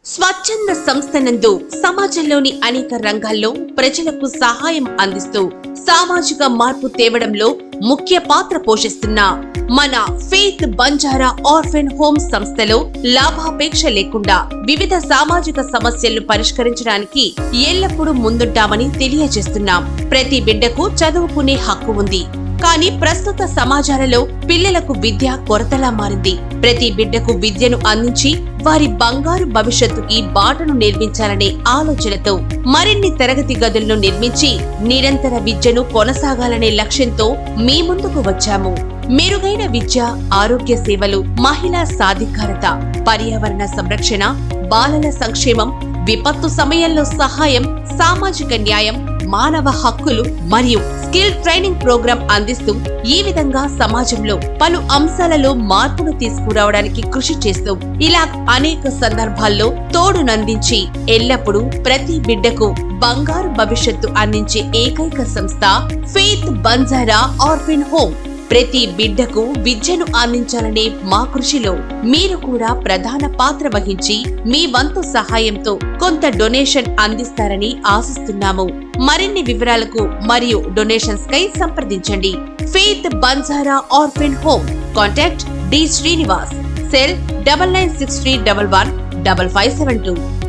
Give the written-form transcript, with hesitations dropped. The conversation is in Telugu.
స్వచ్ఛంద సంస్థ నందు సమాజంలోని అనేక రంగాల్లో ప్రజలకు సహాయం అందిస్తూ సామాజిక మార్పు తేవడంలో ముఖ్య పాత్ర పోషిస్తున్న మన ఫెయిత్ బంజారా ఆర్ఫెన్ హోమ్ సంస్థలో లాభాపేక్ష లేకుండా వివిధ సామాజిక సమస్యలను పరిష్కరించడానికి ఎల్లప్పుడూ ముందుంటామని తెలియజేస్తున్నాం. ప్రతి బిడ్డకు చదువుకునే హక్కు ఉంది. కానీ ప్రస్తుత సమాజాలలో పిల్లలకు విద్య కొరతలా మారింది. ప్రతి బిడ్డకు విద్యను అందించి వారి బంగారు భవిష్యత్తుకి బాటను నిర్మించాలనే ఆలోచనతో మరిన్ని తరగతి గదులను నిర్మించి నిరంతర విద్యను కొనసాగాలనే లక్ష్యంతో మీ ముందుకు వచ్చాము. మెరుగైన విద్య, ఆరోగ్య సేవలు, మహిళా సాధికారత, పర్యావరణ సంరక్షణ, బాలల సంక్షేమం, విపత్తు సమయంలో సహాయం, సామాజిక న్యాయం, మానవ హక్కులు మరియు స్కిల్ ట్రైనింగ్ ప్రోగ్రాం అందిస్తూ ఈ విధంగా సమాజంలో పలు అంశాలలో మార్పును తీసుకురావడానికి కృషి చేస్తూ ఇలా అనేక సందర్భాల్లో తోడునందించి ఎల్లప్పుడూ ప్రతి బిడ్డకు బంగారు భవిష్యత్తు అందించే ఏకైక సంస్థ ఫెయిత్ బంజారా ఆర్ఫెన్ హోమ్. ప్రతి బిడ్డకు విద్యను అందించాలనే మా కృషిలో మీరు కూడా ప్రధాన పాత్ర వహించి మీ వంతు సహాయంతో కొంత డొనేషన్ అందిస్తారని ఆశిస్తున్నాము. మరిన్ని వివరాలకు మరియు డొనేషన్స్ కై సంప్రదించండి. Faith Banjara orphan home. Contact D Srinivas. Cell 9963115572.